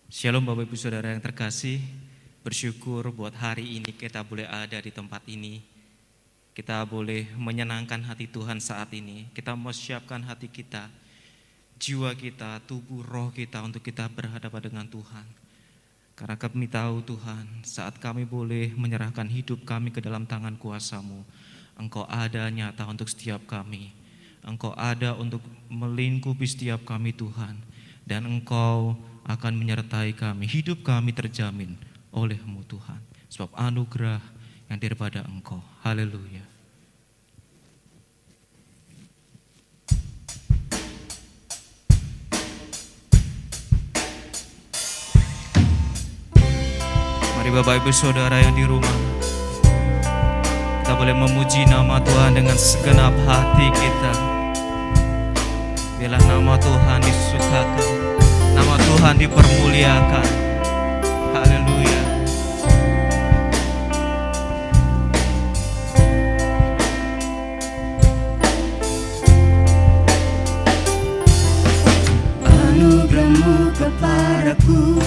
Shalom Bapak Ibu Saudara yang terkasih, bersyukur buat hari ini kita boleh ada di tempat ini. Kita boleh menyenangkan hati Tuhan saat ini. Kita mau siapkan hati kita, jiwa kita, tubuh, roh kita untuk kita berhadapan dengan Tuhan. Karena kami tahu Tuhan, saat kami boleh menyerahkan hidup kami ke dalam tangan kuasa-Mu, Engkau ada nyata untuk setiap kami. Engkau ada untuk melingkupi setiap kami Tuhan. Dan Engkau akan menyertai kami, hidup kami terjamin oleh-Mu Tuhan. Sebab anugerah yang daripada Engkau. Haleluya. Mari Bapak Ibu Saudara yang di rumah, kita boleh memuji nama Tuhan dengan segenap hati kita. Biarlah nama Tuhan disukakan, nama Tuhan dipermuliakan. Haleluya. Anugerah-Mu kepadaku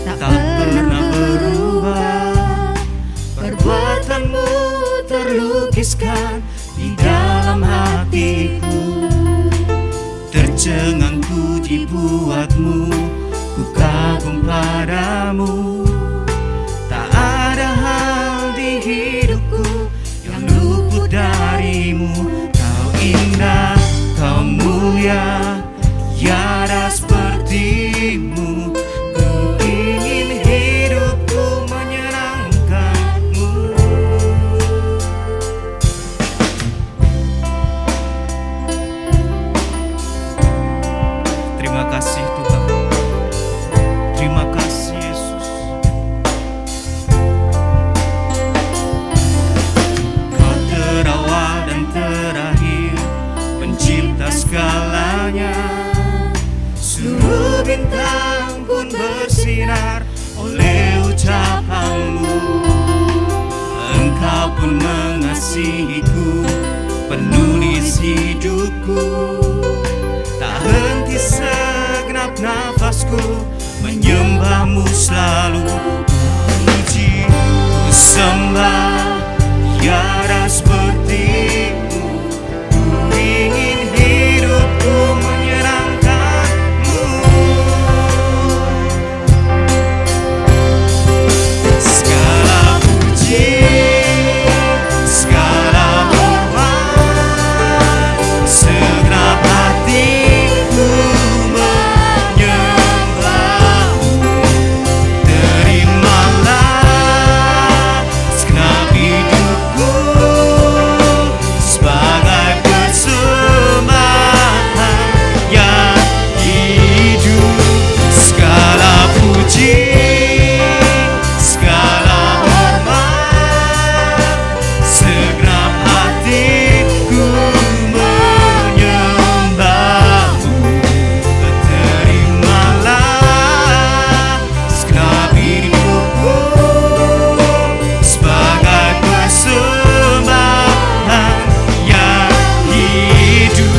tak pernah berubah. Perbuatan-Mu terlukiskan di dalam hatiku. Tercengang puji buat-Mu, ku kagum padamu. Tak ada hal di hidupku yang luput darimu. Kau indah, Kau mulia, tiada seperti-Mu. Ku ingin hidupku menyenangkan-Mu. Terima kasih Tuhan. Terima kasih Yesus. Kau terawal dan terakhir, pencipta segalanya. Seluruh bintang pun bersinar oleh ucapan-Mu. Engkau pun mengasihiku, penulis hidupku. Tak henti segenap nafasku menyembah-Mu selalu. Puji, ku sembah, tiada seperti-Mu. Ku ingin hidupku menyenangkan-Mu. Segala puji, segala hormat, segenap hatiku menyembah-Mu. Terimalah segenap hidupku sebagai persembahan yang hidup. Segala puji, segala hormat, segenap hatiku menyembah-Mu. Terimalah segenap hidupku sebagai persembahan yang hidup.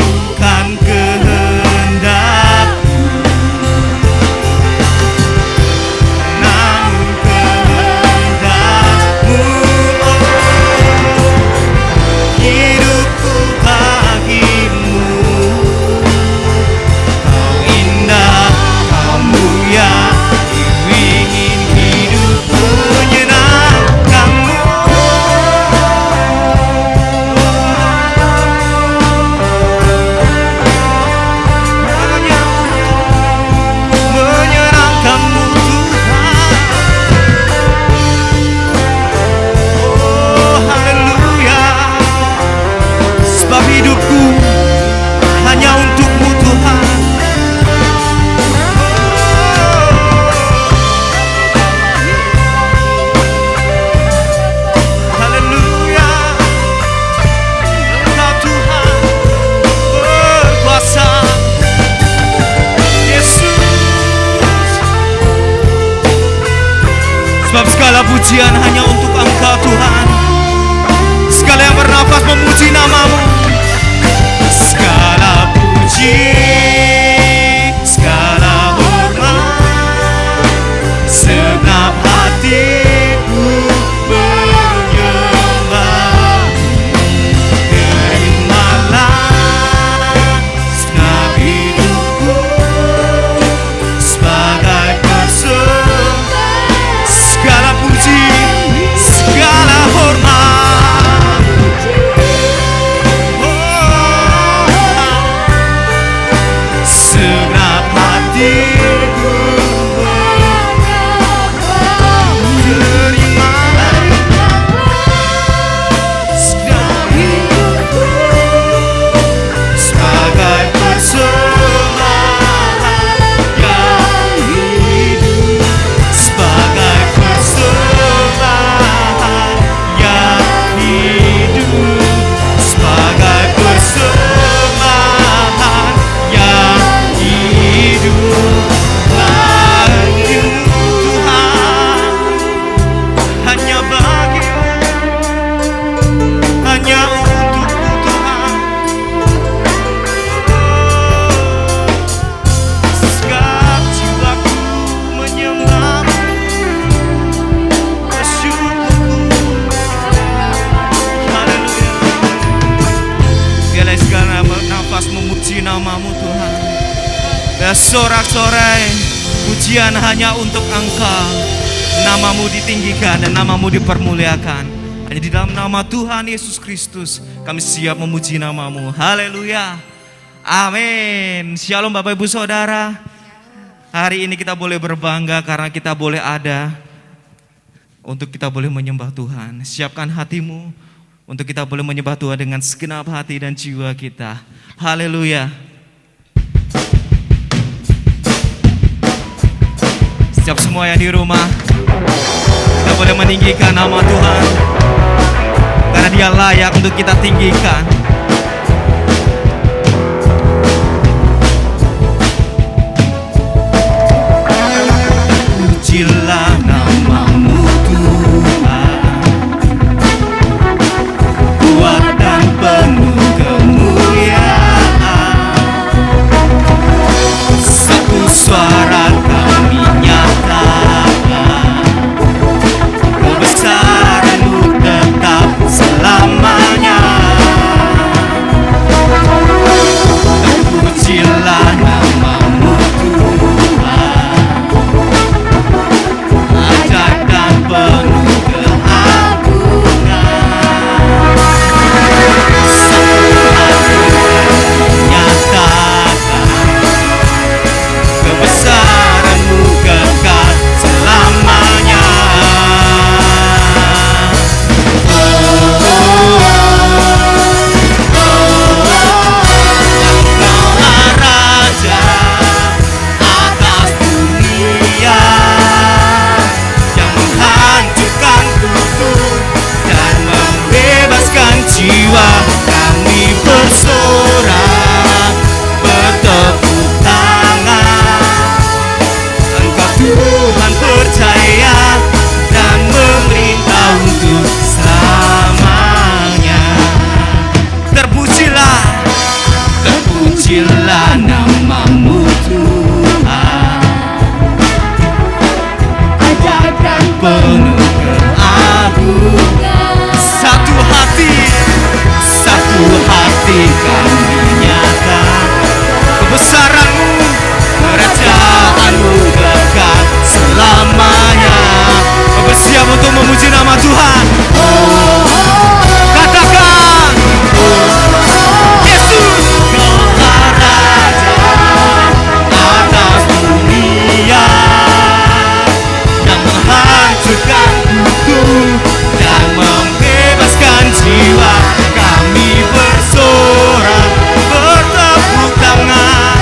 Bukan kehendak-Ku, namun kehendak-Mu. Hidupku bagi-Mu. Kau indah, Kau mulia, ku ingin hidup menyenangkan-Mu. Menyenangkan-Mu Tuhan. Oh haleluya. Sebab hidupku hanya untuk-Mu Tuhan. Haleluya. Engkau Tuhan berkuasa. Yesus. Sebab segala pujian hanya untuk Engkau Tuhan. Segala yang bernafas memuji nama-Mu. Segala puji segenap hatiku. Terimalah segenap hidupku sebagai persembahan yang hidup, sebagai persembahan yang hidup, sebagai persembahan yang hidup. Bagimu Tuhan, hanya bagimu, hanya untukmu Tuhan. Segala jiwaku menyembahmu, bersyukurku. Haleluya. Biarlah segala nafas memuji namamu Tuhan. Dan sorak-sorai pujian hanya untuk Engkau. Namamu ditinggikan dan namamu dipermuliakan. Hanya di dalam nama Tuhan Yesus Kristus kami siap memuji namamu. Haleluya. Amin. Shalom Bapak Ibu Saudara. Hari ini kita boleh berbangga karena kita boleh ada untuk kita boleh menyembah Tuhan. Siapkan hatimu untuk kita boleh menyembah Tuhan dengan segenap hati dan jiwa kita. Haleluya. Setiap semua yang di rumah, kita boleh meninggikan nama Tuhan karena Dia layak untuk kita tinggikan. Pujilah namamu Tuhan, kuat dan penuh kemuliaan. Satu suara kami nyatakan, kebesaran-Mu tetap selamanya. Terpujilah namamu Tuhan, ajaib dan penuh keagungan. Satu hati nyatakan, kebesaran-Mu kekal selamanya. Engkaulah Raja atas dunia, yang menghancurkan kufur dan membebaskan jiwa. Kami bersorak, bertepuk tangan. Engkau Tuhan percaya dan memerintah untuk selamanya. Terpujilah, terpujilah namamu Tuhan, ajaib dan penuh keagungan. Satu hati kami nyatakan, kebesaran-Mu, kerajaan-Mu kekal selamanya. Bapak siap untuk memuji nama Tuhan? Katakan, Yesus, Engkaulah Raja atas dunia, yang menghancurkan kufur dan membebaskan jiwa. Kami bersorak, bertepuk tangan.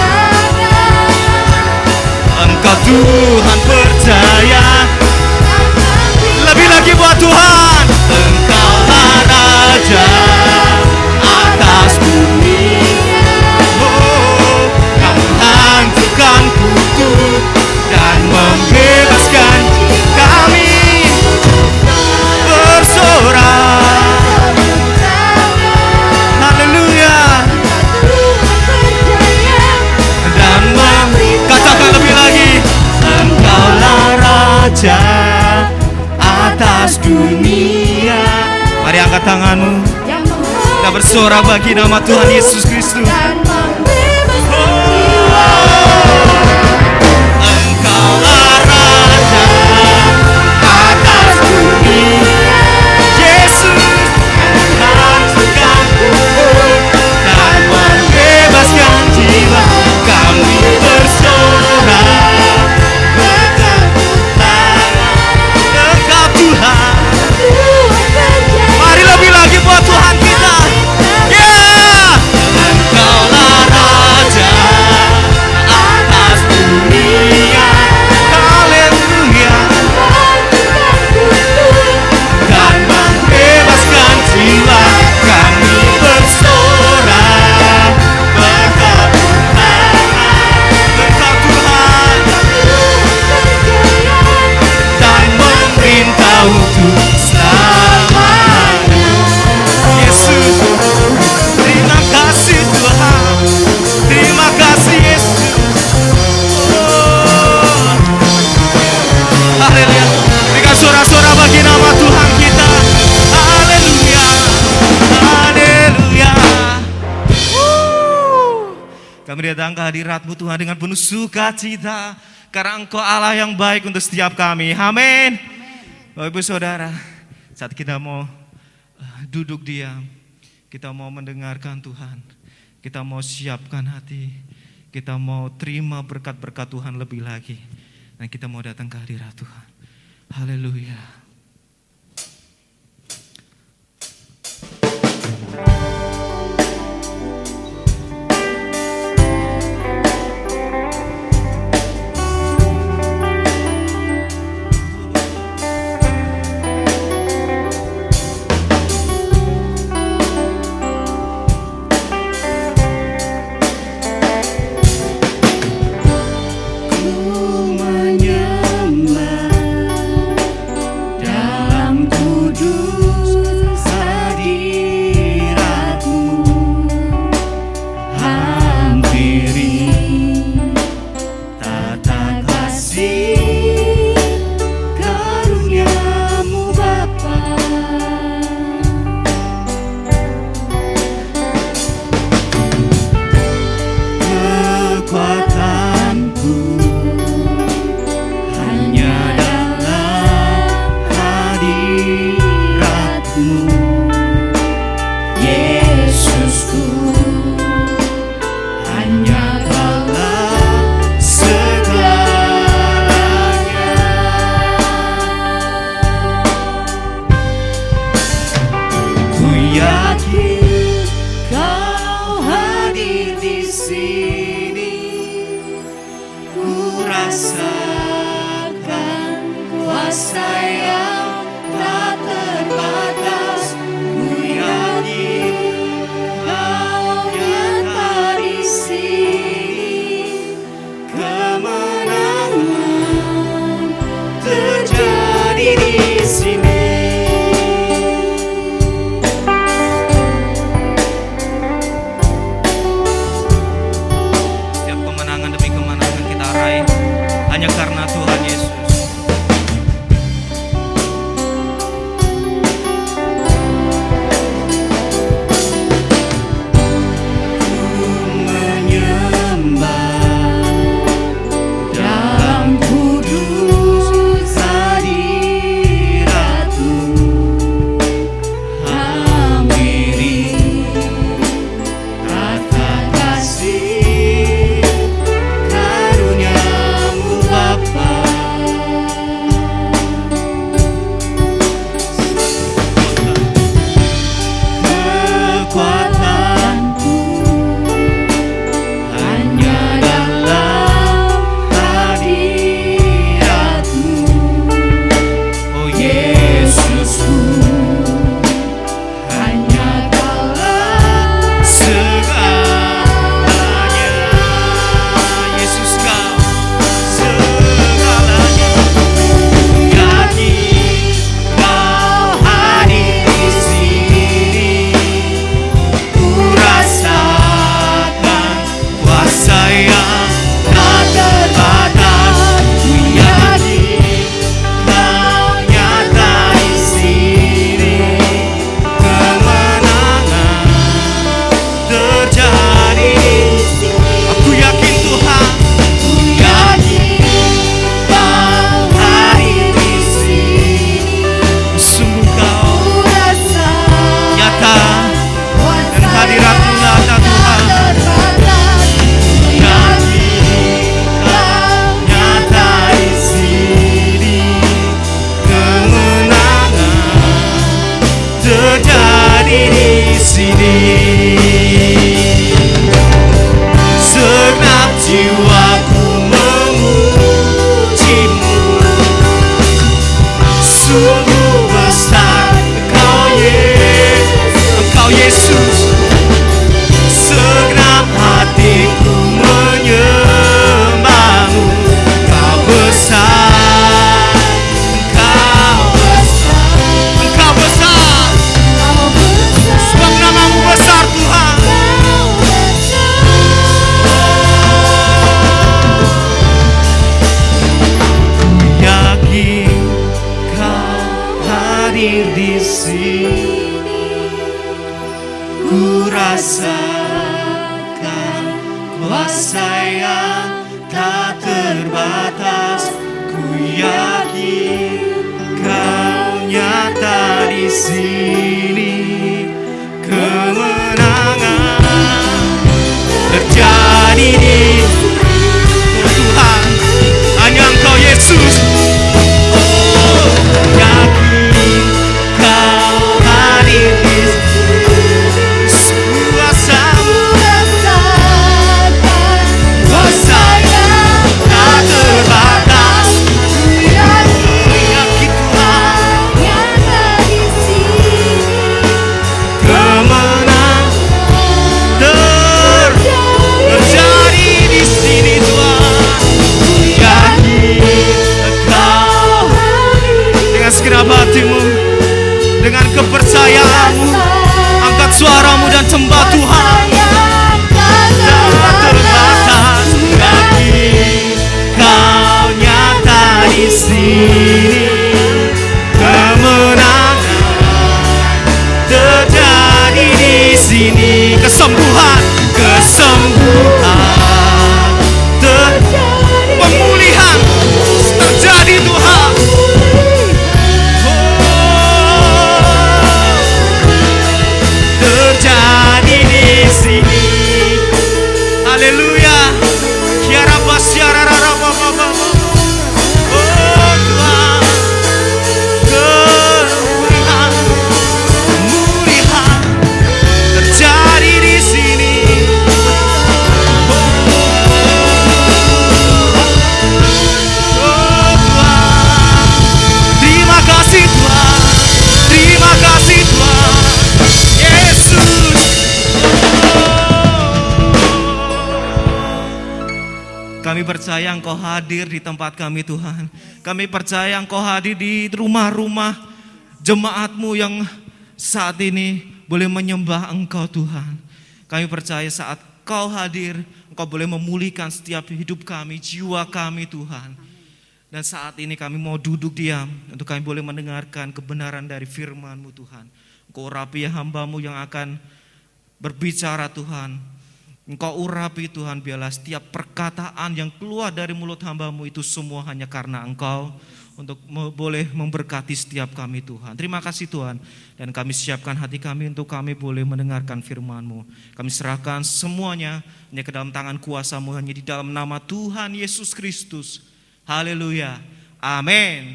Engkau Tuhan percaya. Lebih lagi buat Tuhan. Engkaulah Raja atas dunia, yang menghancurkan kufur dan membebaskan. Kami bersorak. Haleluya. Dan katakan lebih lagi, Engkaulah Raja atas dunia. Mari angkat tanganmu, kita bersorak bagi nama Tuhan Yesus Kristus. Engkaulah Raja atas dunia, Yesus menghancurkan kufur dan membebaskan jiwa. Kami boleh datang ke hadirat-Mu Tuhan dengan penuh sukacita, karena Engkau Allah yang baik untuk setiap kami. Amin. Bapak Ibu Saudara, saat kita mau duduk diam, kita mau mendengarkan Tuhan, kita mau siapkan hati, kita mau terima berkat-berkat Tuhan lebih lagi, dan kita mau datang ke hadirat Tuhan. Haleluya. Karuniamu Bapa. yakin Kau nyata di sini. Kemenangan terjadi di Tuhan, hanya Engkau Yesus. Oh, yakin Kau hadir di kuasa-Mu, kuasa yang tak terbatas. Yakin Tuhan, kemenangan terjadi di sini Tuhan. Yakin Engkau dengan segenap hatimu, dengan kepercayaanmu, angkat suaramu dan sembah Tuhan. Tak terbatas, yakin Kau nyata di sini. Kemenangan terjadi di sini. Kesembuhan, kesembuhan, pemulihan terjadi Tuhan. Terjadi di sini. Haleluya. Kiara basyara rara baba. Oh Tuhan, kemuliaan, pemulihan terjadi di sini. Oh Tuhan, terima kasih Tuhan, terima kasih Tuhan. Yesus. Kami percaya Engkau hadir di tempat kami Tuhan. Kami percaya Engkau hadir di rumah-rumah jemaat-Mu yang saat ini boleh menyembah Engkau Tuhan. Kami percaya saat Kau hadir, Engkau boleh memulihkan setiap hidup kami, jiwa kami Tuhan. Dan saat ini kami mau duduk diam untuk kami boleh mendengarkan kebenaran dari firman-Mu Tuhan. Engkau urapi hamba-Mu yang akan berbicara Tuhan. Engkau urapi Tuhan, biarlah setiap perkataan yang keluar dari mulut hamba-Mu itu semua hanya karena Engkau, untuk boleh memberkati setiap kami Tuhan. Terima kasih Tuhan, dan kami siapkan hati kami untuk kami boleh mendengarkan firman-Mu. Kami serahkan semuanya hanya ke dalam tangan kuasa-Mu, hanya di dalam nama Tuhan Yesus Kristus. Haleluya, amin.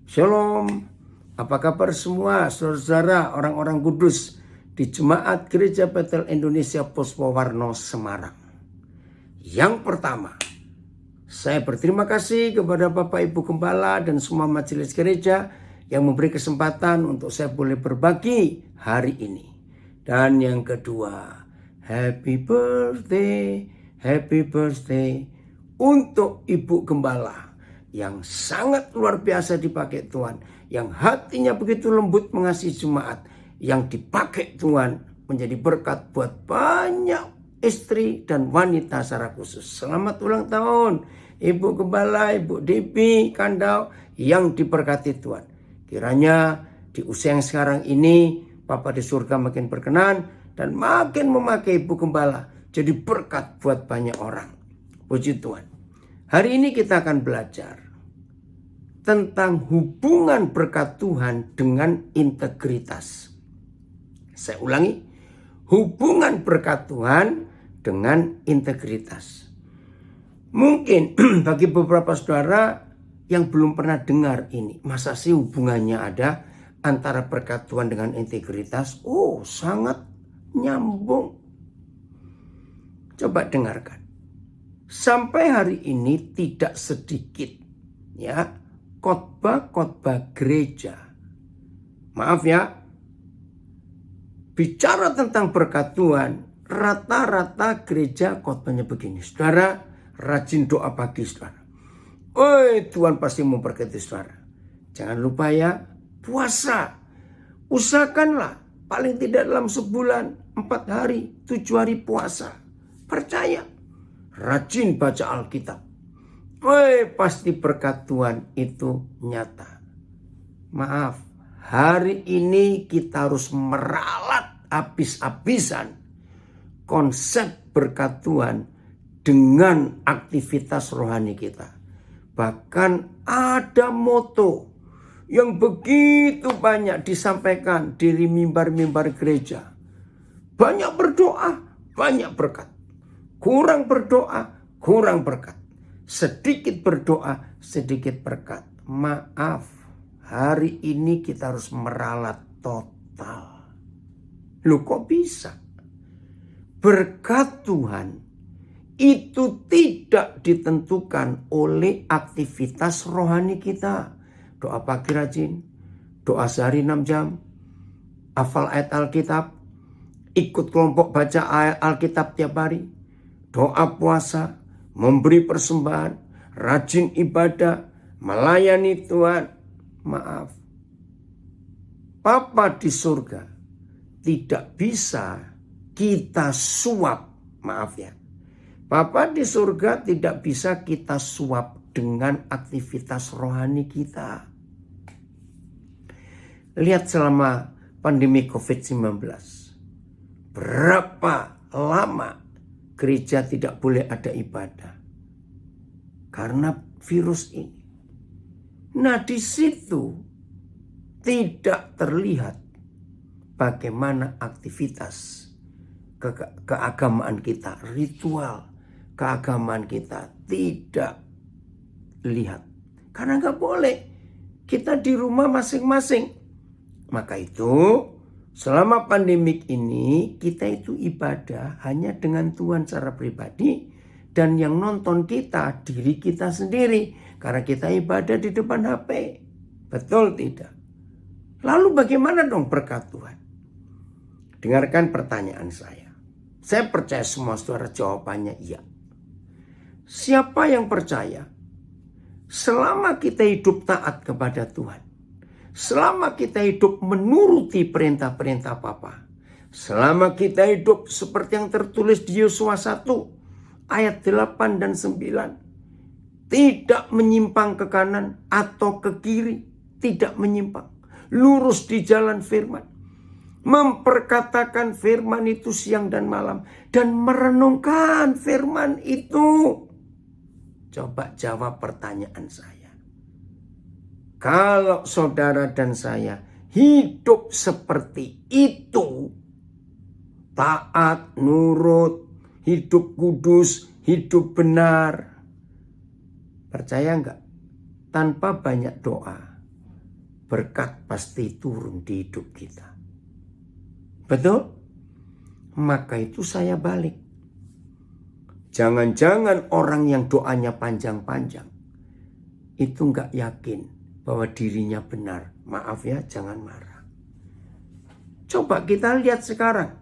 Shalom, apa kabar semua saudara-saudara orang-orang kudus di Jemaat Gereja Betel Indonesia Puspawarno Semarang. Yang pertama, saya berterima kasih kepada Bapak Ibu Gembala dan semua majelis gereja yang memberi kesempatan untuk saya boleh berbagi hari ini. Dan yang kedua, happy birthday untuk Ibu Gembala yang sangat luar biasa dipakai Tuhan, yang hatinya begitu lembut mengasihi jemaat, yang dipakai Tuhan menjadi berkat buat banyak istri dan wanita secara khusus. Selamat ulang tahun Ibu Gembala, Ibu Devi Kandau yang diberkati Tuhan. Kiranya di usia yang sekarang ini Bapa di surga makin berkenan dan makin memakai Ibu Gembala jadi berkat buat banyak orang. Puji Tuhan. Hari ini kita akan belajar tentang hubungan berkat Tuhan dengan integritas. Saya ulangi, hubungan berkat Tuhan dengan integritas. Mungkin bagi beberapa saudara yang belum pernah dengar ini, masa sih hubungannya ada antara berkat Tuhan dengan integritas? Oh, sangat nyambung. Coba dengarkan. Sampai hari ini tidak sedikit ya khotbah-khotbah gereja. Maaf ya, bicara tentang berkat Tuhan, rata-rata gereja khotbahnya begini. Saudara, rajin doa pagi saudara. Tuhan pasti memberkati saudara. Jangan lupa ya, puasa. Usahakanlah paling tidak dalam sebulan 4 hari, 7 hari puasa. Percaya. Rajin baca Alkitab. Pasti berkat Tuhan itu nyata. Maaf, hari ini kita harus meralat habis-habisan konsep berkat Tuhan dengan aktivitas rohani kita. Bahkan ada moto yang begitu banyak disampaikan di mimbar-mimbar gereja. Banyak berdoa, banyak berkat. Kurang berdoa, kurang berkat. Sedikit berdoa, sedikit berkat. Maaf, hari ini kita harus meralat total. Loh kok bisa? Berkat Tuhan itu tidak ditentukan oleh aktivitas rohani kita. Doa pagi rajin, doa sehari 6 jam, hafal ayat Alkitab, ikut kelompok baca ayat Alkitab tiap hari, doa puasa, memberi persembahan, rajin ibadah, melayani Tuhan. Maaf, Papa di surga tidak bisa kita suap. Maaf ya, Papa di surga tidak bisa kita suap dengan aktivitas rohani kita. Lihat selama pandemi COVID-19, berapa lama gereja tidak boleh ada ibadah karena virus ini. Nah, di situ tidak terlihat bagaimana aktivitas keagamaan kita, ritual keagamaan kita tidak lihat. Karena nggak boleh, kita di rumah masing-masing. Maka itu selama pandemik ini kita itu ibadah hanya dengan Tuhan secara pribadi. Dan yang nonton kita diri kita sendiri. Karena kita ibadah di depan HP. Betul tidak? Lalu bagaimana dong berkat Tuhan? Dengarkan pertanyaan saya. Saya percaya semua saudara jawabannya iya. Siapa yang percaya? Selama kita hidup taat kepada Tuhan. Selama kita hidup menuruti perintah-perintah Papa. Selama kita hidup seperti yang tertulis di Yosua 1 ayat 8 dan 9. Tidak menyimpang ke kanan atau ke kiri. Tidak menyimpang. Lurus di jalan firman. Memperkatakan firman itu siang dan malam. Dan merenungkan firman itu. Coba jawab pertanyaan saya. Kalau saudara dan saya hidup seperti itu, taat, nurut, hidup kudus, hidup benar, percaya enggak? Tanpa banyak doa, berkat pasti turun di hidup kita. Betul? Maka itu saya balik. Jangan-jangan orang yang doanya panjang-panjang itu enggak yakin bahwa dirinya benar. Maaf ya, jangan marah. Coba kita lihat sekarang.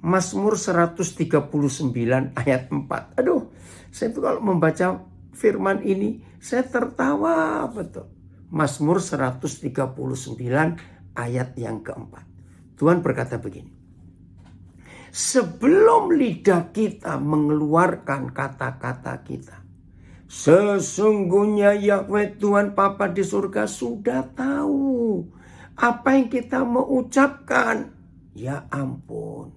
Mazmur 139 ayat 4. Aduh, saya tuh kalau membaca firman ini, saya tertawa betul. Mazmur 139 ayat yang keempat. Tuhan berkata begini. Sebelum lidah kita mengeluarkan kata-kata kita, sesungguhnya Yahweh Tuhan Bapa di surga sudah tahu apa yang kita mau ucapkan. Ya ampun.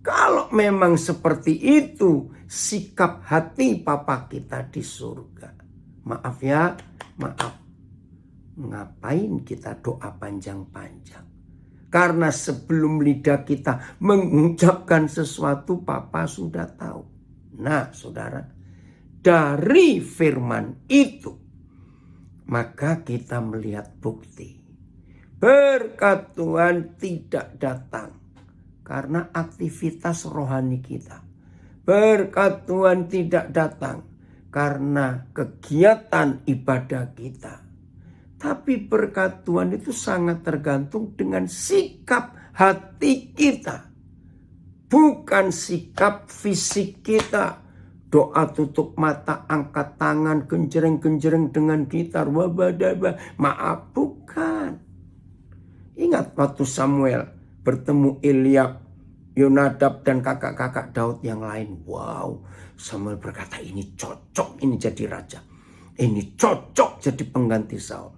Kalau memang seperti itu sikap hati Papa kita di surga. Maaf ya, maaf. Ngapain kita doa panjang-panjang? Karena sebelum lidah kita mengucapkan sesuatu, Papa sudah tahu. Nah, saudara, dari firman itu, maka kita melihat bukti. Berkat Tuhan tidak datang karena aktivitas rohani kita. Berkat Tuhan tidak datang karena kegiatan ibadah kita. Tapi berkat Tuhan itu sangat tergantung dengan sikap hati kita. Bukan sikap fisik kita. Doa tutup mata, angkat tangan, genjreng-genjreng dengan gitar. Maaf, bukan. Ingat waktu Samuel bertemu Eliab, Yonadab dan kakak-kakak Daud yang lain. Wow, Samuel berkata ini cocok ini jadi raja. Ini cocok jadi pengganti Saul.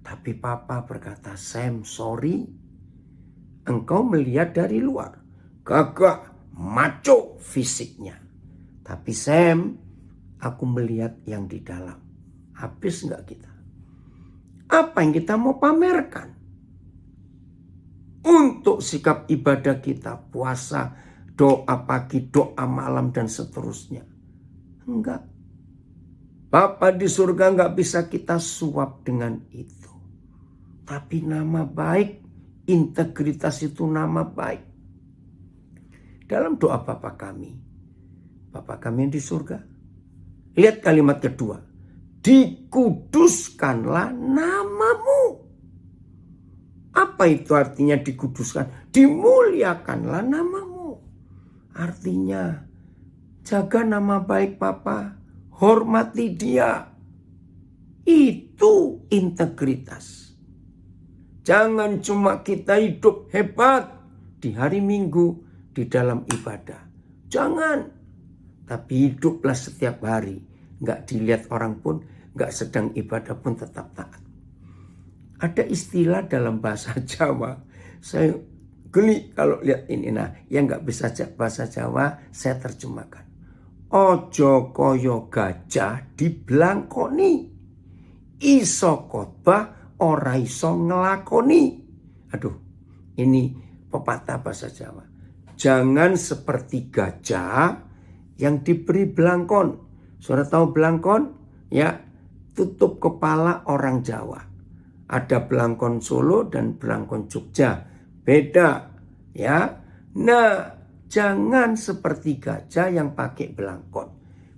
Tapi Papa berkata, Sam, sorry. Engkau melihat dari luar. Gagah, maco fisiknya. Tapi Sam, aku melihat yang di dalam. Habis enggak kita? Apa yang kita mau pamerkan? Untuk sikap ibadah kita, puasa, doa pagi, doa malam, dan seterusnya. Enggak. Bapa di surga enggak bisa kita suap dengan itu. Tapi nama baik, integritas itu nama baik. Dalam doa Bapa kami yang di surga. Lihat kalimat kedua. Dikuduskanlah namamu. Apa itu artinya dikuduskan? Dimuliakanlah namamu. Artinya jaga nama baik Bapa, hormati dia. Itu integritas. Jangan cuma kita hidup hebat di hari Minggu di dalam ibadah. Jangan. Tapi hiduplah setiap hari. Nggak dilihat orang pun, nggak sedang ibadah pun tetap taat. Ada istilah dalam bahasa Jawa. Saya geli kalau lihat ini. Nah, yang nggak bisa bahasa Jawa, saya terjemahkan. Ojo koyo gajah diblangkoni. Iso khotbah ora iso ngelakoni. Aduh, ini pepatah bahasa Jawa. Jangan seperti gajah yang diberi belangkon. Saudara tahu belangkon? Ya, tutup kepala orang Jawa. Ada belangkon Solo dan belangkon Jogja. Beda, ya. Nah, jangan seperti gajah yang pakai belangkon.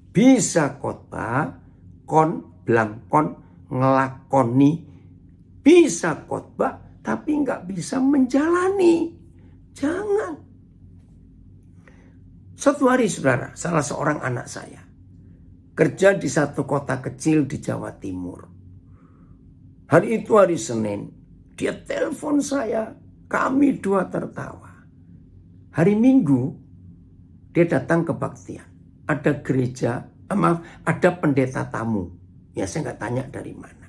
Bisa khotbah, belangkon, ngelakoni. Bisa khotbah, tapi nggak bisa menjalani. Jangan. Suatu hari saudara, salah seorang anak saya kerja di satu kota kecil di Jawa Timur. Hari itu hari Senin, dia telepon saya, kami dua tertawa. Hari Minggu, dia datang ke kebaktian. Ada ada pendeta tamu. Ya saya nggak tanya dari mana.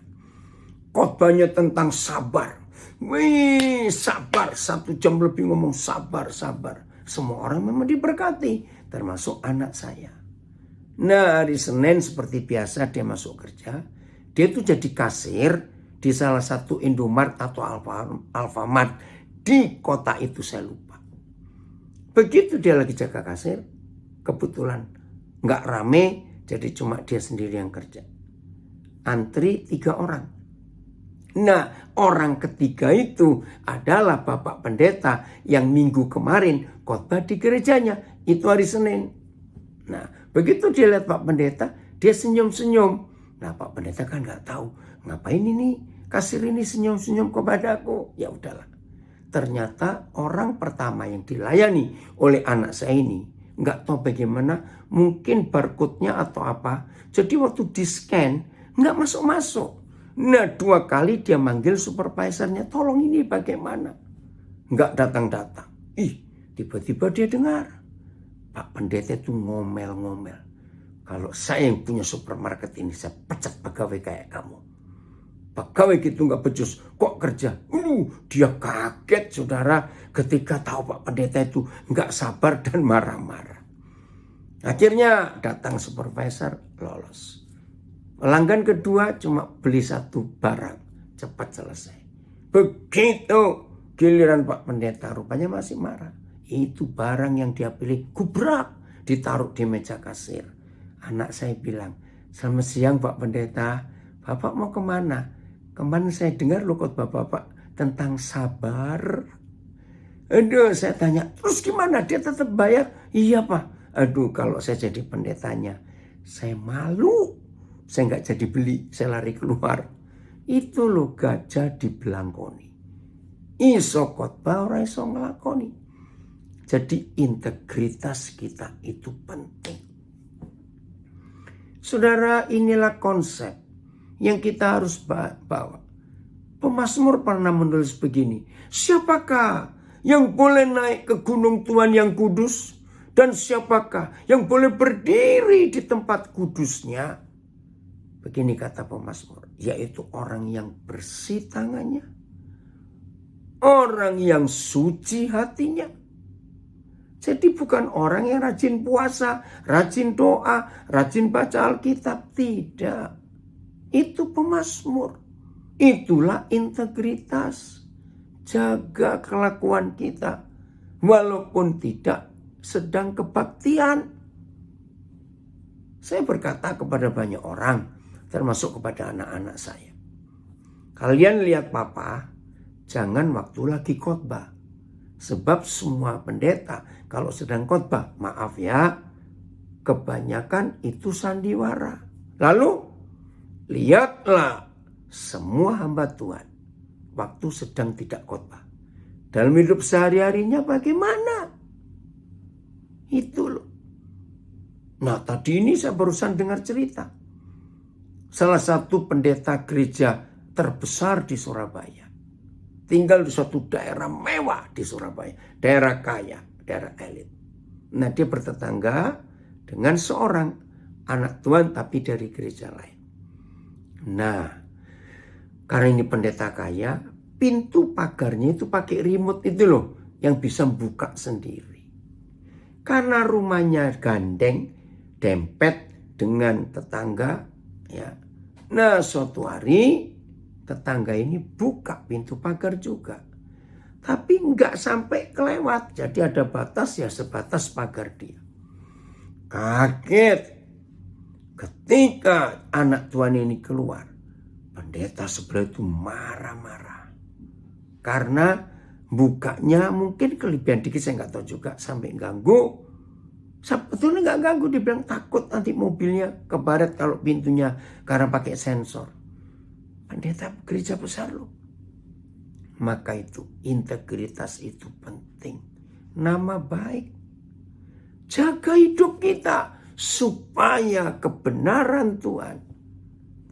Khotbahnya tentang sabar. Wih, sabar. 1 jam lebih ngomong sabar. Semua orang memang diberkati, termasuk anak saya. Nah, hari Senin seperti biasa dia masuk kerja. Dia itu jadi kasir di salah satu Indomart atau Alfamart di kota itu, saya lupa. Begitu dia lagi jaga kasir, kebetulan nggak rame, jadi cuma dia sendiri yang kerja. Antri 3 orang. Nah, orang ketiga itu adalah Bapak Pendeta yang minggu kemarin khotbah di gerejanya. Itu hari Senin. Nah, begitu dia lihat Pak Pendeta, dia senyum-senyum. Nah, Pak Pendeta kan nggak tahu ngapain ini kasir ini senyum-senyum kepadaku. Ya udahlah. Ternyata orang pertama yang dilayani oleh anak saya ini nggak tahu bagaimana, mungkin barcode-nya atau apa. Jadi waktu di scan nggak masuk-masuk. Nah, 2 kali dia manggil supervisornya, tolong ini bagaimana? Nggak datang-datang. Tiba-tiba dia dengar. Pak Pendeta itu ngomel-ngomel. Kalau saya yang punya supermarket ini, saya pecat pegawai kayak kamu. Pegawai gitu nggak becus, kok kerja? Dia kaget saudara ketika tahu Pak Pendeta itu nggak sabar dan marah-marah. Akhirnya datang supervisor, lolos. Pelanggan kedua cuma beli 1 barang, cepat selesai. Begitu giliran Pak Pendeta rupanya masih marah. Itu barang yang dia pilih gubrak, ditaruh di meja kasir. Anak saya bilang, selamat siang Pak Pendeta, Bapak mau kemana? Kemarin saya dengar loh khotbah Bapak tentang sabar. Aduh, saya tanya, terus gimana? Dia tetap bayar? Iya Pak. Aduh, kalau saya jadi pendetanya, saya malu. Saya nggak jadi beli, saya lari keluar. Itu loh gajah dibelangkoni. Iso khotbah ora iso ngelakoni. Jadi integritas kita itu penting. Saudara, inilah konsep yang kita harus bawa. Pemazmur pernah menulis begini. Siapakah yang boleh naik ke gunung Tuhan yang kudus? Dan siapakah yang boleh berdiri di tempat kudusnya? Begini kata pemazmur, yaitu orang yang bersih tangannya, orang yang suci hatinya. Jadi bukan orang yang rajin puasa, rajin doa, rajin baca Alkitab, tidak. Itu pemazmur. Itulah integritas. Jaga kelakuan kita walaupun tidak sedang kebaktian. Saya berkata kepada banyak orang, termasuk kepada anak-anak saya. Kalian lihat papa, jangan waktu lagi khotbah. Sebab semua pendeta kalau sedang khotbah, maaf ya, kebanyakan itu sandiwara. Lalu lihatlah semua hamba Tuhan waktu sedang tidak khotbah. Dalam hidup sehari-harinya bagaimana? Itu loh. Nah, tadi ini saya barusan dengar cerita. Salah satu pendeta gereja terbesar di Surabaya. Tinggal di suatu daerah mewah di Surabaya. Daerah kaya, daerah elit. Nah, dia bertetangga dengan seorang anak Tuhan tapi dari gereja lain. Nah, karena ini pendeta kaya, pintu pagarnya itu pakai remote itu loh, yang bisa buka sendiri. Karena rumahnya gandeng, dempet dengan tetangga, ya. Nah, suatu hari tetangga ini buka pintu pagar juga. Tapi nggak sampai kelewat. Jadi ada batas, ya sebatas pagar dia. Kaget ketika anak Tuhan ini keluar. Pendeta sebelah itu marah-marah. Karena bukanya mungkin kelebihan dikit, saya nggak tahu juga, sampai ganggu. Sebetulnya nggak ganggu, dibilang takut nanti mobilnya kebaret kalau pintunya karena pakai sensor. Pendeta gereja besar loh. Maka itu integritas itu penting. Nama baik. Jaga hidup kita supaya kebenaran Tuhan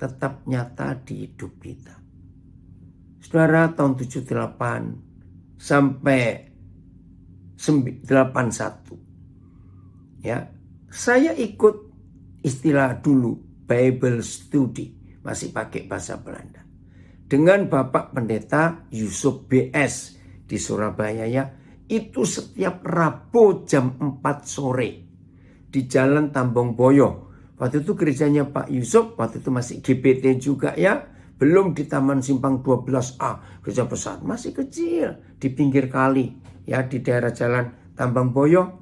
tetap nyata di hidup kita. Saudara, tahun 78 sampai 81. Ya, saya ikut istilah dulu Bible Study. Masih pakai bahasa Belanda. Dengan Bapak Pendeta Yusuf BS di Surabaya ya. Itu setiap Rabu jam 4 sore. Di Jalan Tambong Boyo. Waktu itu gerejanya Pak Yusuf. Waktu itu masih GPT juga ya. Belum di Taman Simpang 12A. Gereja besar. Masih kecil. Di pinggir kali. Ya, di daerah Jalan Tambong Boyo.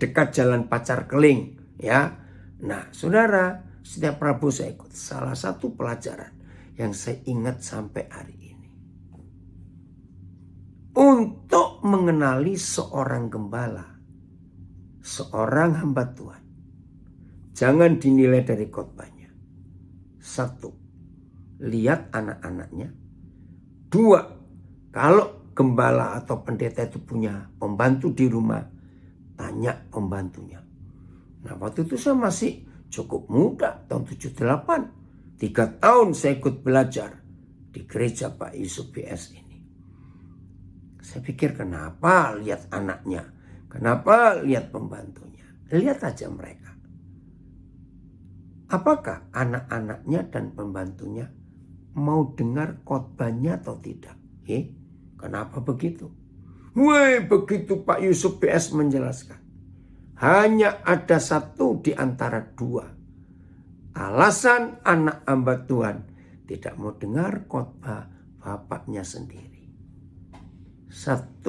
Dekat Jalan Pacar Keling. Ya. Nah, saudara, setiap Rabu saya ikut. Salah satu pelajaran yang saya ingat sampai hari ini. Untuk mengenali seorang gembala, seorang hamba Tuhan, jangan dinilai dari khotbahnya. 1, lihat anak-anaknya. 2, kalau gembala atau pendeta itu punya pembantu di rumah, tanya pembantunya. Nah, waktu itu saya masih cukup muda, tahun 78. 3 tahun saya ikut belajar di gereja Pak Yusuf BS ini. Saya pikir kenapa lihat anaknya, kenapa lihat pembantunya. Lihat aja mereka. Apakah anak-anaknya dan pembantunya mau dengar khotbahnya atau tidak? Kenapa begitu? Begitu Pak Yusuf BS menjelaskan. Hanya ada 1 di antara 2. Alasan anak hamba Tuhan tidak mau dengar khotbah bapaknya sendiri. 1,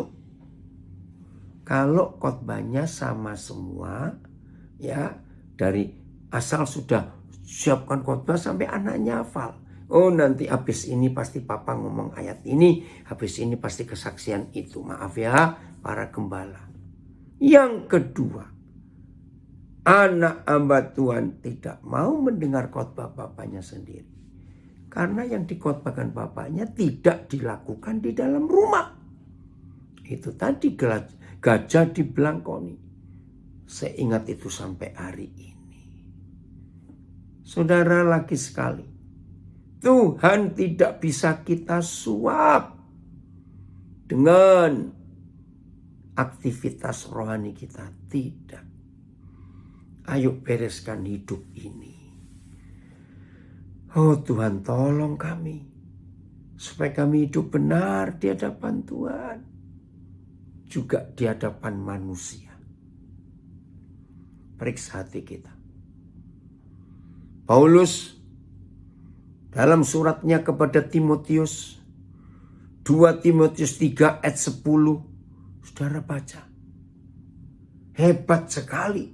kalau khotbahnya sama semua, ya, dari asal sudah siapkan khotbah sampai anaknya hafal. Oh, nanti habis ini pasti papa ngomong ayat ini, habis ini pasti kesaksian itu. Maaf ya para gembala. Yang kedua, anak hamba Tuhan tidak mau mendengar khotbah bapaknya sendiri. Karena yang dikhotbahkan bapaknya tidak dilakukan di dalam rumah. Itu tadi gajah dibelangkoni. Saya ingat itu sampai hari ini. Saudara, lagi sekali. Tuhan tidak bisa kita suap dengan aktivitas rohani kita. Tidak. Ayo bereskan hidup ini. Oh Tuhan, tolong kami. Supaya kami hidup benar di hadapan Tuhan. Juga di hadapan manusia. Periksa hati kita. Paulus Dalam suratnya kepada Timotius, 2 Timotius 3 ayat 10, saudara baca. Hebat sekali.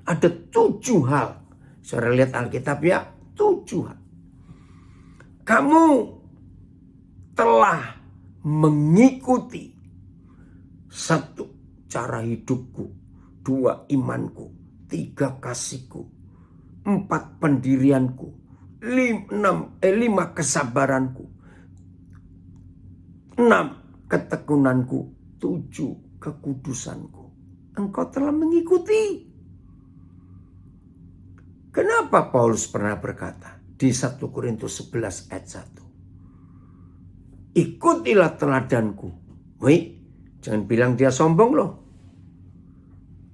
Ada 7 hal. Saudara lihat Alkitab ya, 7 hal. Kamu telah mengikuti 1 cara hidupku, 2 imanku, 3 kasihku, 4 pendirianku, 5 kesabaranku, 6 ketekunanku, 7 kekudusanku. Engkau telah mengikuti. Kenapa Paulus pernah berkata di 1 Korintus 11 ayat 1. Ikutilah teladanku. Woi, jangan bilang dia sombong loh.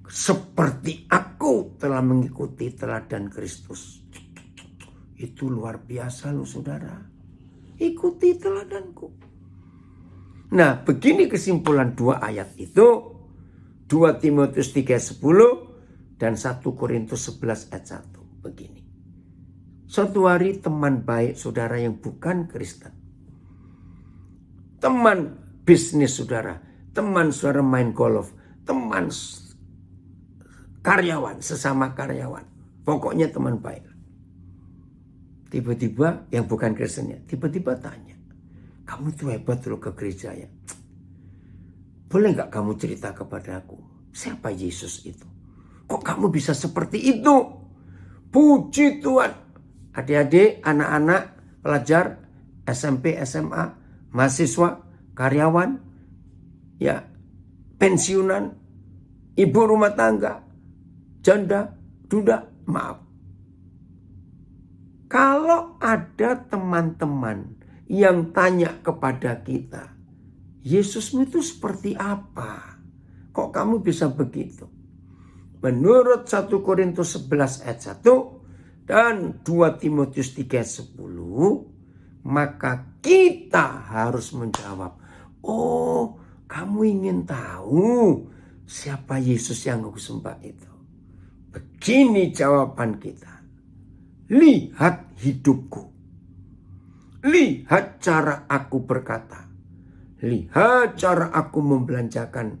Seperti aku telah mengikuti teladan Kristus. Itu luar biasa loh saudara. Ikuti teladanku. Nah, begini kesimpulan 2 ayat itu. 2 Timotius 3:10 dan 1 Korintus 11 ayat 1. Begini. Suatu hari teman baik saudara yang bukan Kristen. Teman bisnis saudara. Teman saudara main golf. Teman karyawan, sesama karyawan. Pokoknya teman baik. Tiba-tiba yang bukan Kristennya, tiba-tiba tanya, kamu tuh hebat loh ke gereja ya. Boleh gak kamu cerita kepada aku, siapa Yesus itu? Kok kamu bisa seperti itu? Puji Tuhan. Adik-adik, anak-anak, pelajar, SMP, SMA, mahasiswa, karyawan, ya, pensiunan, ibu rumah tangga, janda, duda, maaf. Kalau ada teman-teman yang tanya kepada kita, Yesusmu itu seperti apa? Kok kamu bisa begitu? Menurut 1 Korintus 11 ayat 1 dan 2 Timotius 3:10, maka kita harus menjawab, oh kamu ingin tahu siapa Yesus yang aku sembah itu? Begini jawaban kita. Lihat hidupku. Lihat cara aku berkata. Lihat cara aku membelanjakan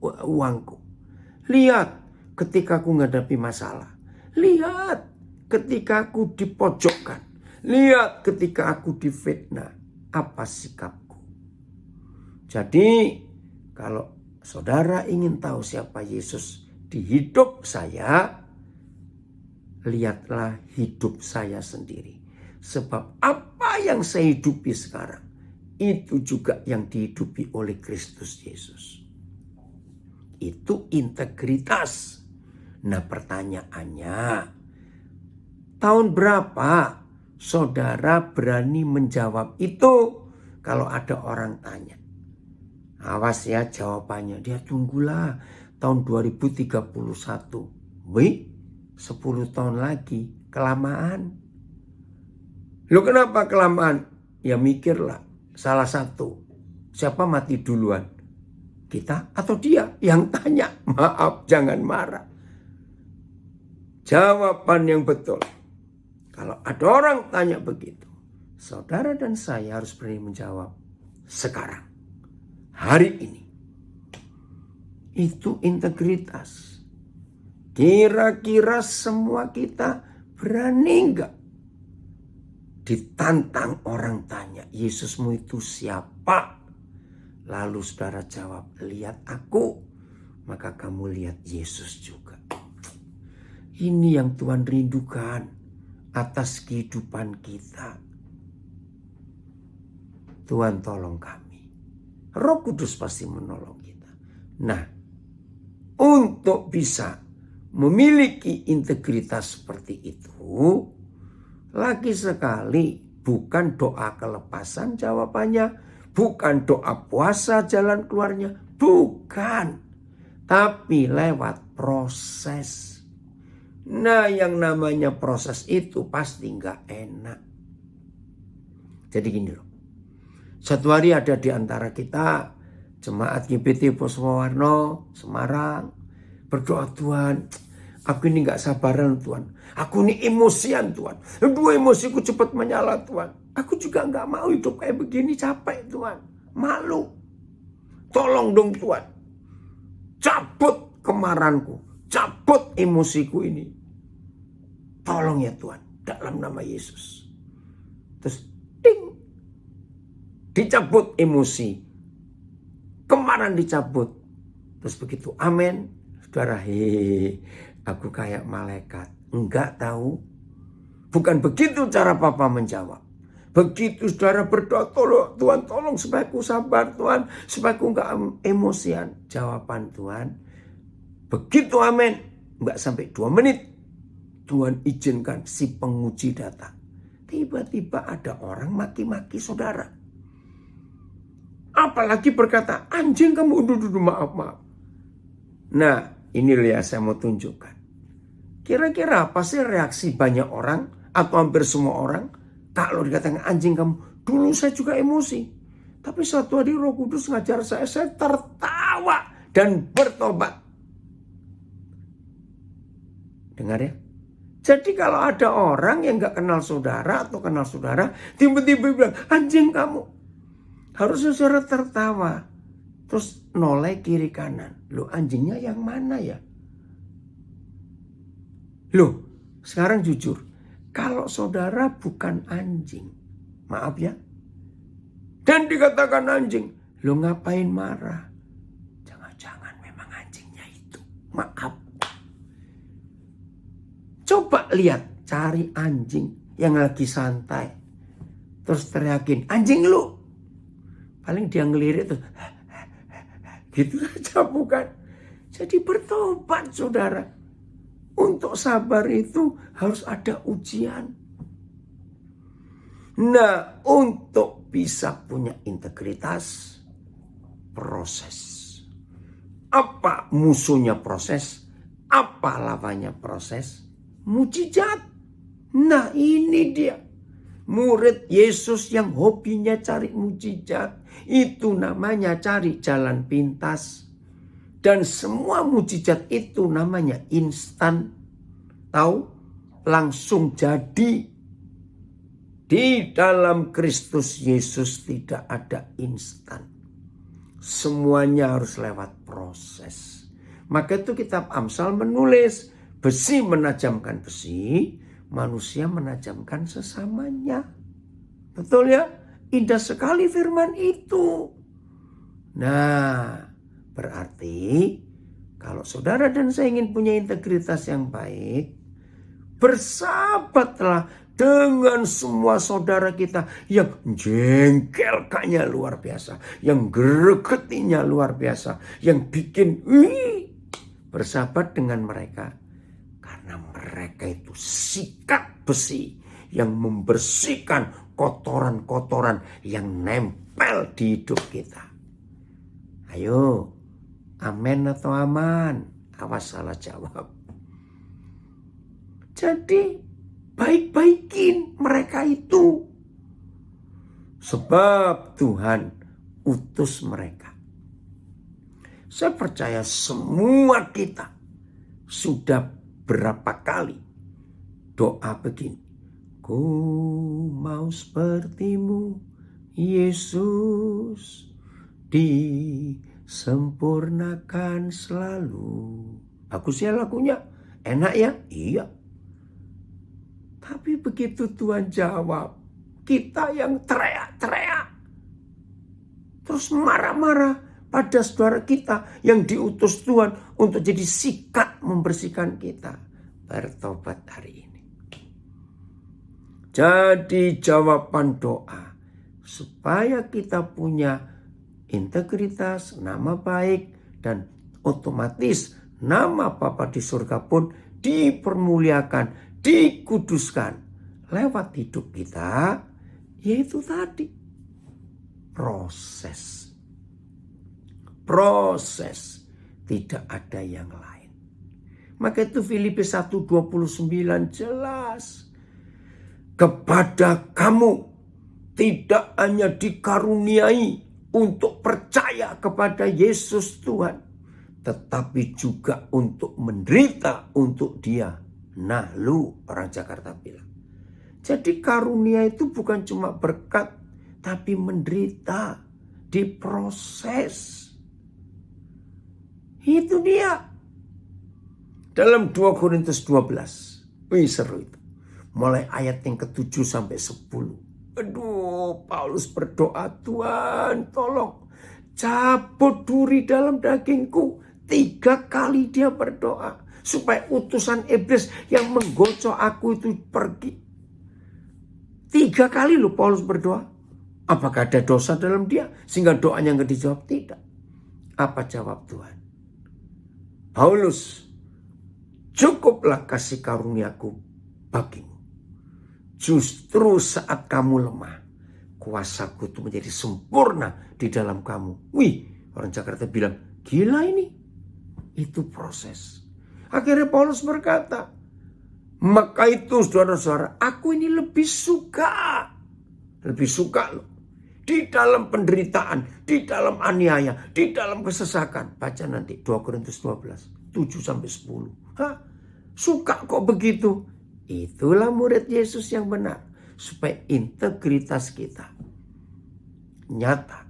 uangku. Lihat ketika aku menghadapi masalah. Lihat ketika aku dipojokkan. Lihat ketika aku difitnah. Apa sikapku? Jadi kalau saudara ingin tahu siapa Yesus di hidup saya, lihatlah hidup saya sendiri. Sebab apa yang saya hidupi sekarang, itu juga yang dihidupi oleh Kristus Yesus. Itu integritas. Nah pertanyaannya, tahun berapa saudara berani menjawab itu kalau ada orang tanya? Awas ya jawabannya, dia tunggulah tahun 2031. Wih, 10 tahun lagi, kelamaan. Loh kenapa kelamaan? Ya mikirlah, salah satu. Siapa mati duluan? Kita atau dia? Yang tanya, maaf jangan marah. Jawaban yang betul. Kalau ada orang tanya begitu, saudara dan saya harus berani menjawab sekarang. Hari ini. Itu integritas. Kira-kira semua kita berani enggak ditantang orang tanya, Yesusmu itu siapa? Lalu saudara jawab, lihat aku. Maka kamu lihat Yesus juga. Ini yang Tuhan rindukan atas kehidupan kita. Tuhan tolong kami. Roh Kudus pasti menolong kita. Nah, untuk bisa memiliki integritas seperti itu, lagi sekali bukan doa kelepasan jawabannya, bukan doa puasa jalan keluarnya, bukan. Tapi lewat proses. Nah yang namanya proses itu pasti gak enak. Jadi gini loh. Satu hari ada di antara kita, jemaat GBT Posmowarno, Semarang, berdoa, Tuhan, Aku ini gak sabaran Tuhan. Aku ini emosian Tuhan. Dua emosiku cepat menyala Tuhan. Aku juga gak mau hidup kayak begini, capek Tuhan. Malu. Tolong dong Tuhan. Cabut kemarahanku. Cabut emosiku ini. Tolong ya Tuhan. Dalam nama Yesus. Terus ding. Dicabut emosi. Kemarahan dicabut. Terus begitu amin. Saudara, aku kayak malaikat. Enggak tahu. Bukan begitu cara Papa menjawab. Begitu saudara berdoa, Tuhan tolong supaya aku sabar Tuhan. Supaya aku enggak emosian. Jawaban Tuhan. Begitu amin. Enggak sampai 2 menit. Tuhan izinkan si penguji datang. Tiba-tiba ada orang maki-maki saudara. Apalagi berkata, anjing kamu, maaf. Nah, ini lihat saya mau tunjukkan. Kira-kira apa sih reaksi banyak orang atau hampir semua orang kalau dikatakan anjing kamu? Dulu saya juga emosi. Tapi suatu hari Roh Kudus ngajar saya tertawa dan bertobat. Dengar ya. Jadi kalau ada orang yang gak kenal saudara atau kenal saudara, tiba-tiba bilang, anjing kamu. Harusnya saudara tertawa. Terus noleh kiri kanan. Loh, anjingnya yang mana ya? Loh, sekarang jujur. Kalau saudara bukan anjing. Maaf ya. Dan dikatakan anjing. Loh, ngapain marah? Jangan-jangan memang anjingnya itu. Maaf. Coba lihat. Cari anjing yang lagi santai. Terus teriakin. Anjing lu. Paling dia ngelirik tuh. Gitu aja bukan. Jadi bertobat saudara. Untuk sabar itu harus ada ujian. Nah, untuk bisa punya integritas, proses. Apa musuhnya proses? Apa lawannya proses? Mujizat. Nah, ini dia. Murid Yesus yang hobinya cari mujizat. Itu namanya cari jalan pintas. Dan semua mujizat itu namanya instan. Tahu? Langsung jadi. Di dalam Kristus Yesus tidak ada instan. Semuanya harus lewat proses. Maka itu kitab Amsal menulis. Besi menajamkan besi. Manusia menajamkan sesamanya. Betul ya? Indah sekali firman itu. Nah, berarti kalau saudara dan saya ingin punya integritas yang baik, bersahabatlah dengan semua saudara kita yang jengkelkannya luar biasa, yang gregetinya luar biasa, yang bikin bersahabat dengan mereka. Karena mereka itu sikat besi yang membersihkan kotoran-kotoran yang nempel di hidup kita. Ayo, amin atau aman? Awas salah jawab. Jadi, baik-baikin mereka itu. Sebab Tuhan utus mereka. Saya percaya semua kita sudah berapa kali doa begini. Ku mau sepertimu Yesus, disempurnakan selalu. Bagus ya lagunya? Enak ya? Iya. Tapi begitu Tuhan jawab, kita yang teriak-teriak. Terus marah-marah pada saudara kita yang diutus Tuhan untuk jadi sikat membersihkan kita. Bertobat hari ini. Jadi jawaban doa supaya kita punya integritas, nama baik, dan otomatis nama Bapa di surga pun dipermuliakan, dikuduskan lewat hidup kita, yaitu tadi proses. Proses, tidak ada yang lain. Maka itu Filipi 1:29 jelas. Kepada kamu tidak hanya dikaruniai untuk percaya kepada Yesus Tuhan, tetapi juga untuk menderita untuk dia. Nah, lu orang Jakarta bilang. Jadi karunia itu bukan cuma berkat, tapi menderita, diproses. Itu dia. Dalam 2 Korintus 12. Wih, seru itu. Mulai ayat yang ke-7 sampai 10. Aduh, Paulus berdoa, Tuhan tolong cabut duri dalam dagingku. 3 kali dia berdoa. Supaya utusan iblis yang menggocok aku itu pergi. 3 kali loh Paulus berdoa. Apakah ada dosa dalam dia sehingga doanya nggak dijawab? Tidak. Apa jawab Tuhan? Paulus, cukuplah kasih karuniaku bagimu. Justru saat kamu lemah, kuasaku itu menjadi sempurna di dalam kamu. Wih, orang Jakarta bilang, gila ini. Itu proses. Akhirnya Paulus berkata, maka itu saudara-saudara, aku ini lebih suka loh. Di dalam penderitaan, di dalam aniaya, di dalam kesesakan. Baca nanti 2 Korintus 12, 7 sampai 10. Hah? Suka kok begitu? Itulah murid Yesus yang benar. Supaya integritas kita nyata.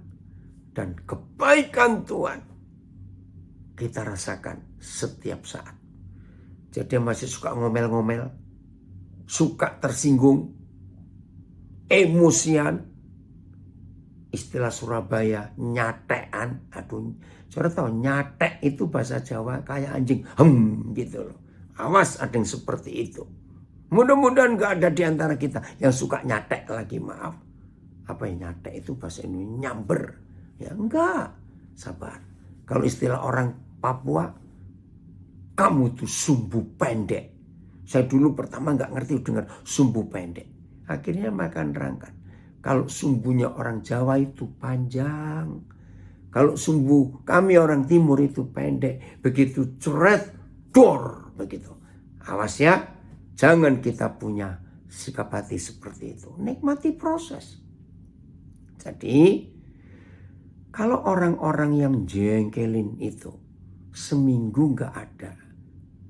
Dan kebaikan Tuhan kita rasakan setiap saat. Jadi masih suka ngomel-ngomel. Suka tersinggung. Emosian. Istilah Surabaya, nyatean. Aduh, saudara tahu nyatek itu bahasa Jawa kayak anjing. Gitu loh. Awas ada yang seperti itu. Mudah-mudahan gak ada di antara kita yang suka nyatek lagi, maaf. Apa yang nyatek itu bahasa Indonesia nyamber. Ya enggak, sabar. Kalau istilah orang Papua, kamu tuh sumbu pendek. Saya dulu pertama gak ngerti dengar sumbu pendek. Akhirnya makan nerangkan. Kalau sumbunya orang Jawa itu panjang. Kalau sumbu kami orang Timur itu pendek. Begitu ceret, dor. Begitu. Awas ya. Jangan kita punya sikap hati seperti itu. Nikmati proses. Jadi, kalau orang-orang yang jengkelin itu seminggu gak ada,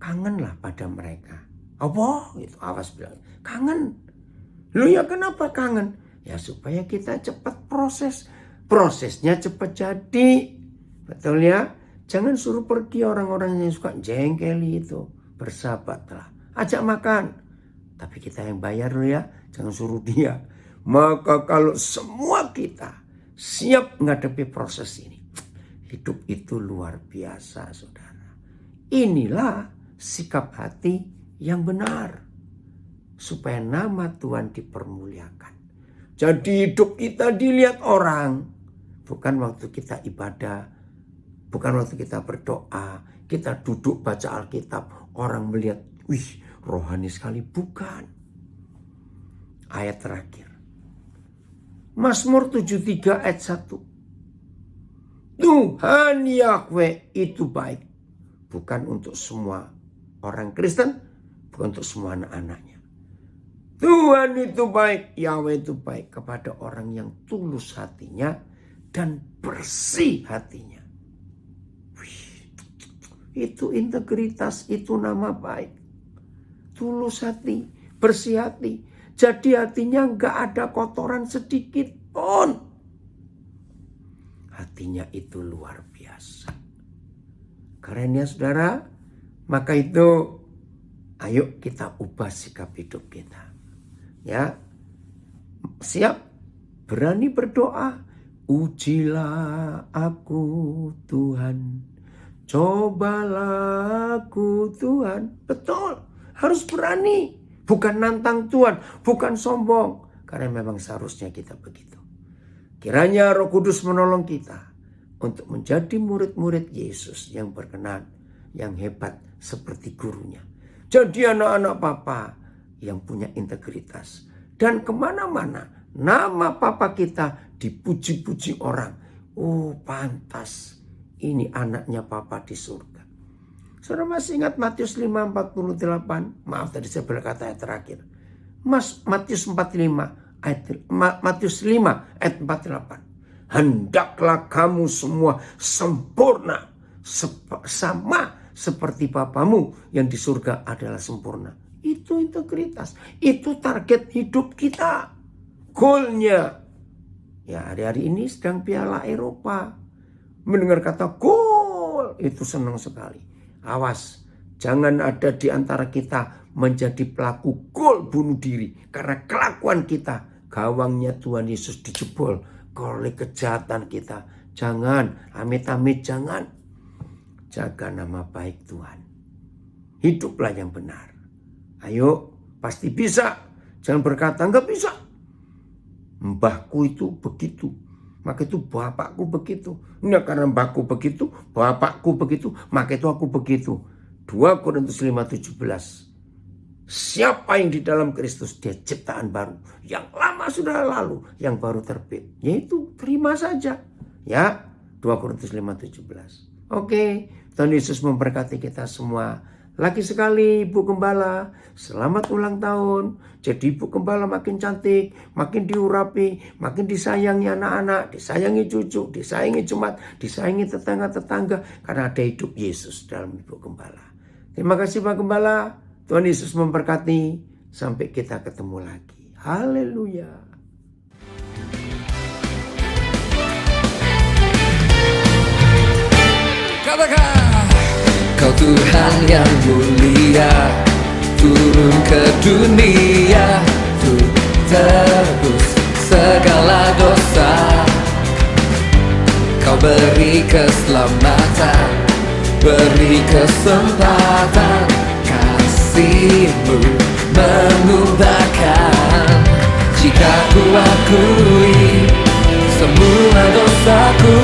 kangenlah pada mereka. Apa? Itu awas bilang. Kangen. Lu ya kenapa kangen? Ya supaya kita cepat proses. Prosesnya cepat jadi. Betul ya? Jangan suruh pergi orang-orang yang suka jengkeli itu. Bersahabatlah. Ajak makan. Tapi kita yang bayar loh ya. Jangan suruh dia. Maka kalau semua kita siap menghadapi proses ini. Hidup itu luar biasa saudara. Inilah sikap hati yang benar. Supaya nama Tuhan dipermuliakan. Jadi hidup kita dilihat orang. Bukan waktu kita ibadah. Bukan waktu kita berdoa. Kita duduk baca Alkitab. Orang melihat, wih rohani sekali. Bukan. Ayat terakhir. Mazmur 73 ayat 1. Tuhan Yahweh itu baik. Bukan untuk semua orang Kristen. Bukan untuk semua anak-anaknya. Tuhan itu baik, Yahweh itu baik kepada orang yang tulus hatinya dan bersih hatinya. Wih, itu integritas, itu nama baik. Tulus hati, bersih hati. Jadi hatinya gak ada kotoran sedikit pun. Hatinya itu luar biasa. Keren ya saudara? Maka itu ayo kita ubah sikap hidup kita. Ya, siap, berani berdoa. Ujilah aku Tuhan, cobalah aku Tuhan. Betul, harus berani. Bukan nantang Tuhan, bukan sombong. Karena memang seharusnya kita begitu. Kiranya Roh Kudus menolong kita untuk menjadi murid-murid Yesus yang berkenan, yang hebat seperti gurunya. Jadi anak-anak Papa yang punya integritas. Dan kemana-mana nama Papa kita dipuji-puji orang. Oh pantas ini anaknya Papa di surga. Saudara masih ingat Matius 5:48? Maaf tadi saya berkata ayat terakhir. Matius 5 ayat 48. Hendaklah kamu semua sempurna sama seperti Bapamu yang di surga adalah sempurna. Itu integritas, itu target hidup kita, goalnya. Ya, hari-hari ini sedang Piala Eropa. Mendengar kata gol itu senang sekali. Awas, jangan ada di antara kita menjadi pelaku gol bunuh diri karena kelakuan kita. Gawangnya Tuhan Yesus dijebol oleh kejahatan kita. Jangan, amit-amit jangan. Jaga nama baik Tuhan. Hiduplah yang benar. Ayo, pasti bisa. Jangan berkata enggak bisa. Mbahku itu begitu, maka itu bapakku begitu. Enggak karena mbahku begitu, bapakku begitu, maka itu aku begitu. 2 Korintus 5:17. Siapa yang di dalam Kristus, dia ciptaan baru. Yang lama sudah lalu, yang baru terbit. Yaitu terima saja. Ya, 2 Korintus 5:17. Oke, Tuhan Yesus memberkati kita semua. Lagi sekali Ibu Gembala, selamat ulang tahun. Jadi Ibu Gembala makin cantik, makin diurapi, makin disayangi anak-anak, disayangi cucu, disayangi jemaat, disayangi tetangga-tetangga. Karena ada hidup Yesus dalam Ibu Gembala. Terima kasih Pak Gembala. Tuhan Yesus memberkati. Sampai kita ketemu lagi. Haleluya. Katakan, Kau Tuhan yang mulia, turun ke dunia untuk tebus segala dosa. Kau beri keselamatan, beri kesempatan, kasih-Mu mengubahkan. Jika ku akui semua dosaku,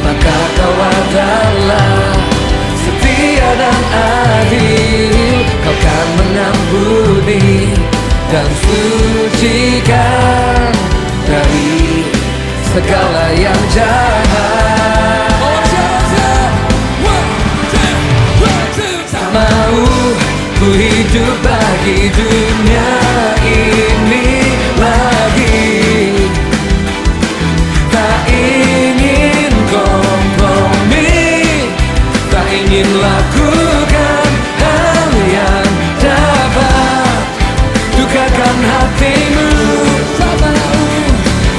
maka Kau adalah setia dan adil. Kau kan mengampuni dan sucikan dari segala yang jahat. Tak mau ku hidup bagi dunia ini lagi. Tak ingin kompromi, tak ingin lakukan hal yang dapat dukakan hatimu.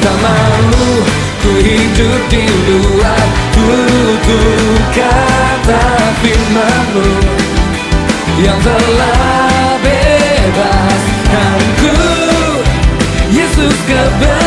Tak mau ku hidup di luar tutur kata firman-Mu yang telah bebaskanku. Yesus kebaikan